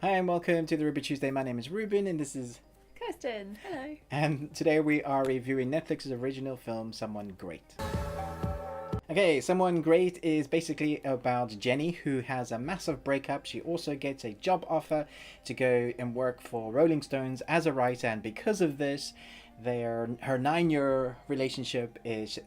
Hi and welcome to the Ruby Tuesday. My name is Ruben and this is Kirstin, hello. and today we are reviewing Netflix's original film Someone Great. Okay, Someone Great is basically about Jenny who has a massive breakup. She also gets a job offer to go and work for Rolling Stones as a writer, and because of this, her 9-year relationship is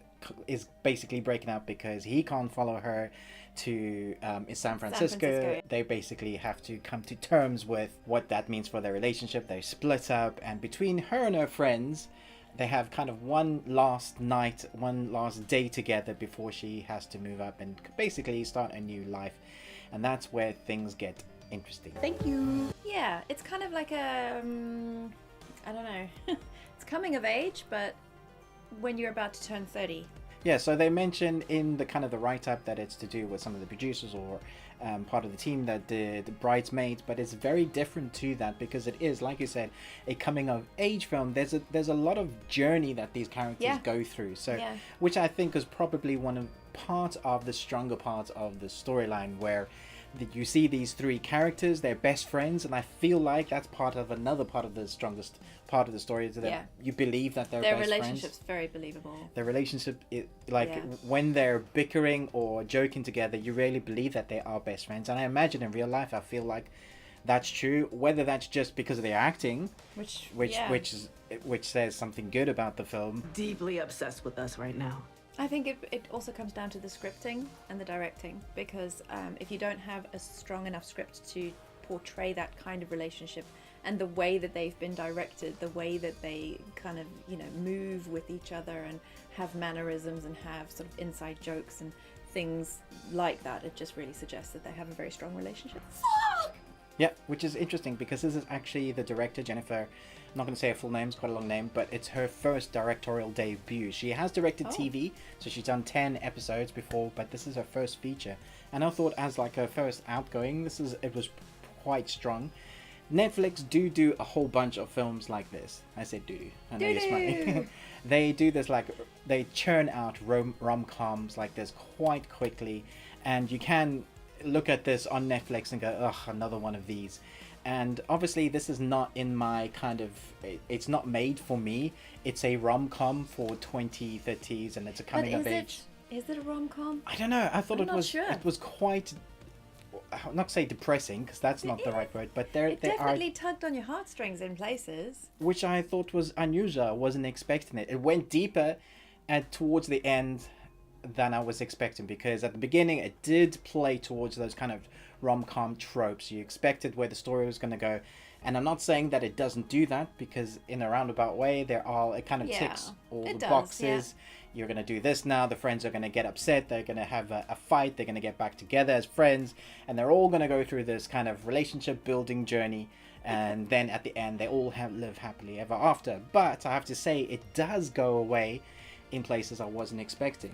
basically breaking up because he can't follow her to in San Francisco. They basically have to come to terms with what that means for their relationship. They split up, and between her and her friends, they have kind of one last night, one last day together before she has to move up and basically start a new life. And that's where things get interesting. Thank you. Yeah, it's kind of like a, I don't know, it's coming of age, but when you're about to turn 30. Yeah, so they mention in the kind of the write-up that it's to do with some of the producers or part of the team that did Bridesmaids, but it's very different to that because it is, like you said, a coming-of-age film. There's a lot of journey that these characters go through, so which I think is probably part of the stronger parts of the storyline, where you see these three characters, they're best friends, and I feel like that's another part of the strongest part of the story, is that you believe that they're best friends. Their relationship's very believable. Their relationship, when they're bickering or joking together, you really believe that they are best friends. And I imagine in real life, I feel like that's true. Whether that's just because of their acting, which says something good about the film. Deeply obsessed with us right now. I think it also comes down to the scripting and the directing, because if you don't have a strong enough script to portray that kind of relationship and the way that they've been directed, the way that they kind of, move with each other and have mannerisms and have sort of inside jokes and things like that, it just really suggests that they have a very strong relationship. Yeah, which is interesting because this is actually the director, Jennifer. I'm not going to say her full name, it's quite a long name, but it's her first directorial debut. She has directed TV, so she's done 10 episodes before, but this is her first feature. And I thought as like her first outgoing, it was quite strong. Netflix do a whole bunch of films like this. I said do. I know you're smiling. They do this, like, they churn out rom-coms like this quite quickly, and you can look at this on Netflix and go, ugh, another one of these. And obviously this is not in my kind of, it's not made for me. It's a rom-com for 2030s, and it's a coming of age. Is it a rom-com? I don't know. I thought I'm not sure. It was quite, I'm not say depressing, because that's not the right word, but it definitely tugged on your heartstrings in places. Which I thought was unusual. I wasn't expecting it. It went deeper towards the end than I was expecting, because at the beginning it did play towards those kind of rom-com tropes. You expected where the story was going to go, and I'm not saying that it doesn't do that, because in a roundabout way it kind of ticks all the boxes. You're going to do this now, the friends are going to get upset, they're going to have a fight, they're going to get back together as friends, and they're all going to go through this kind of relationship building journey, and then at the end they all live happily ever after. But I have to say, it does go away in places I wasn't expecting.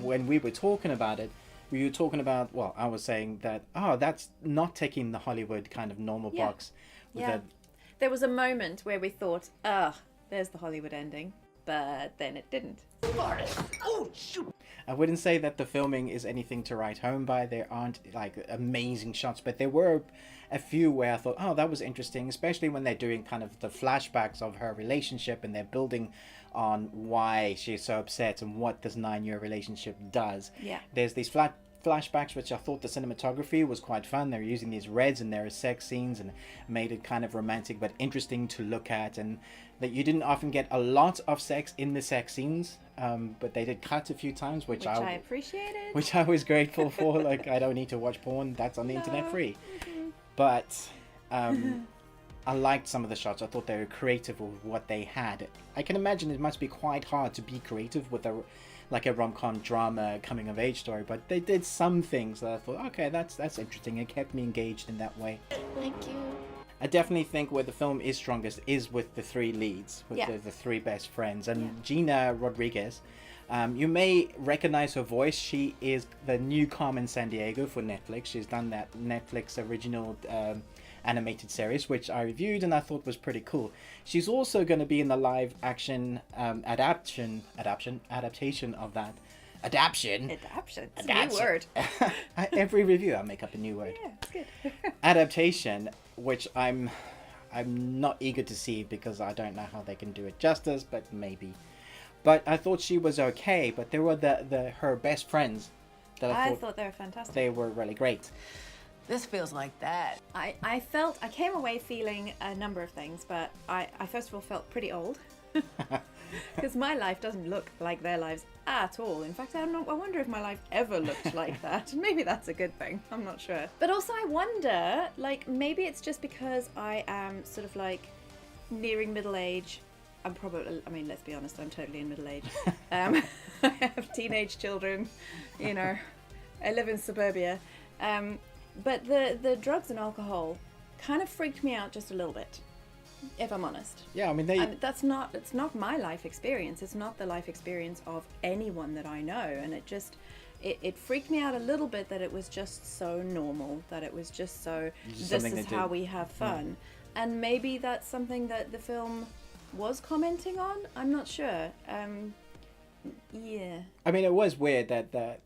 When we were talking about it, I was saying that, that's not taking the Hollywood kind of normal box. There was a moment where we thought, there's the Hollywood ending, but then it didn't. Oh, shoot! I wouldn't say that the filming is anything to write home by. There aren't like amazing shots, but there were a few where I thought, that was interesting, especially when they're doing kind of the flashbacks of her relationship, and they're building on why she's so upset and what this 9-year relationship does. There's these flashbacks, which I thought the cinematography was quite fun. They're using these reds and there are sex scenes, and made it kind of romantic but interesting to look at, and that you didn't often get a lot of sex in the sex scenes, but they did cut a few times, which I appreciated, which I was grateful for. Like, I don't need to watch porn, that's on the internet free. But I liked some of the shots. I thought they were creative with what they had. I can imagine it must be quite hard to be creative with a rom-com drama coming of age story, but they did some things that I thought, okay, that's interesting. It kept me engaged in that way. Thank you. I definitely think where the film is strongest is with the three leads, with the three best friends. And Gina Rodriguez, you may recognize her voice. She is the new Carmen Sandiego for Netflix. She's done that Netflix original animated series, which I reviewed and I thought was pretty cool. She's also going to be in the live action adaptation of that Adaption. Adaption. It's a Adaption. new word. Every review, I make up a new word. Yeah, it's good. Adaptation, which I'm not eager to see because I don't know how they can do it justice, but maybe. But I thought she was okay. But there were her best friends that I thought they were fantastic. they were really great. This feels like that. I came away feeling a number of things, but I first of all felt pretty old. Because my life doesn't look like their lives at all. In fact, I wonder if my life ever looked like that. Maybe that's a good thing. I'm not sure. But also I wonder, like, maybe it's just because I am sort of like nearing middle age. I'm probably, I mean, let's be honest, I'm totally in middle age. I have teenage children, you know, I live in suburbia. But the drugs and alcohol kind of freaked me out just a little bit, if I'm honest. Yeah, I mean, it's not my life experience. It's not the life experience of anyone that I know. And it freaked me out a little bit that it was just so normal, that it was just so, this is how we have fun. And maybe that's something that the film was commenting on. I'm not sure. Yeah. I mean, it was weird that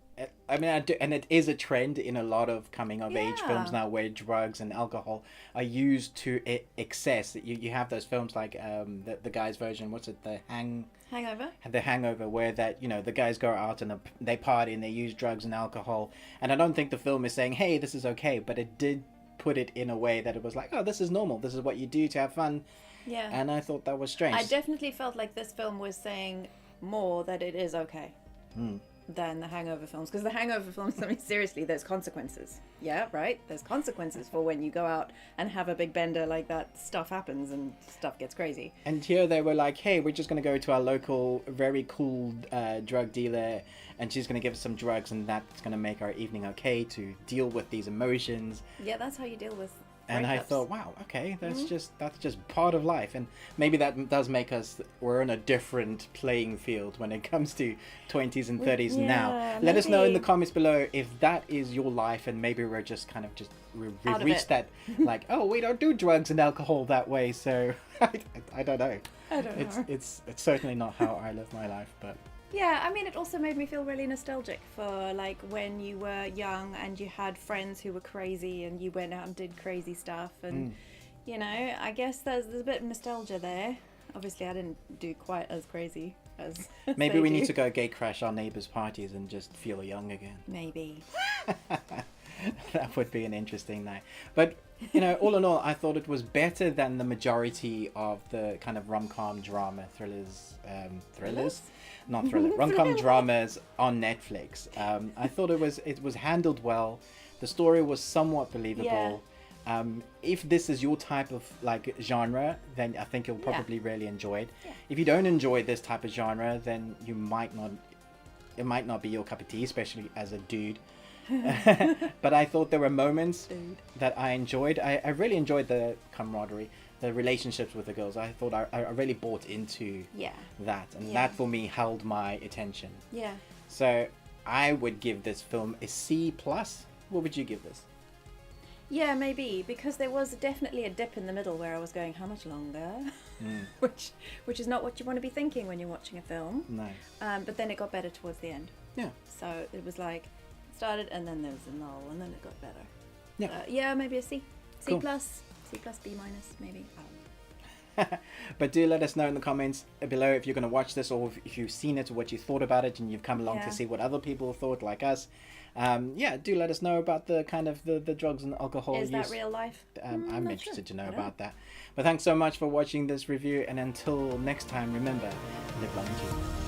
I mean, and it is a trend in a lot of coming of age films now, where drugs and alcohol are used to excess. You have those films like the guy's version. What's it? Hangover. The Hangover, where that, you know, the guys go out and they party and they use drugs and alcohol. And I don't think the film is saying, hey, this is okay, but it did put it in a way that it was like, oh, this is normal. This is what you do to have fun. Yeah. And I thought that was strange. I definitely felt like this film was saying more that it is okay than the Hangover films. Because the Hangover films, I mean, seriously, there's consequences. Yeah, right? There's consequences for when you go out and have a big bender like that. Stuff happens and stuff gets crazy. And here they were like, hey, we're just going to go to our local, very cool drug dealer, and she's going to give us some drugs, and that's going to make our evening okay to deal with these emotions. Yeah, that's how you deal with And I breakups. thought, wow, okay, that's just part of life. And maybe that does make we're on a different playing field when it comes to 20s and 30s now. Let us know in the comments below if that is your life, and maybe we're just kind of we've reached that, like, oh, we don't do drugs and alcohol that way, so I don't know. I don't know. It's certainly not how I live my life, but... Yeah, I mean, it also made me feel really nostalgic for, like, when you were young and you had friends who were crazy and you went out and did crazy stuff. And, you know, I guess there's a bit of nostalgia there. Obviously, I didn't do quite as crazy as Maybe we they need do. to go gay crash our neighbours' parties and just feel young again. Maybe. That would be an interesting night. But, you know, all in all, I thought it was better than the majority of the kind of rom-com drama thrillers. Not thriller, rom-com dramas on Netflix. I thought it was handled well. The story was somewhat believable. If this is your type of like genre, then I think you'll probably really enjoy it. Yeah. If you don't enjoy this type of genre, then you might not. It might not be your cup of tea, especially as a dude. But I thought there were moments that I enjoyed. I really enjoyed the camaraderie, the relationships with the girls. I thought I really bought into that, and that for me held my attention. Yeah. So I would give this film a C+. What would you give this? Yeah, maybe, because there was definitely a dip in the middle where I was going, how much longer? Which is not what you want to be thinking when you're watching a film. No. But then it got better towards the end. Yeah. So it was like, it started and then there was a null and then it got better. Yeah. Yeah, maybe a C. C Cool. plus, C plus, B minus, maybe. I don't know. But do let us know in the comments below if you're going to watch this, or if you've seen it, or what you thought about it, and you've come along to see what other people thought like us. Yeah, do let us know about the kind of the drugs and alcohol Is use. that real life? I'm not interested sure. to know I don't about that. But thanks so much for watching this review, and until next time, remember, live long and cheap.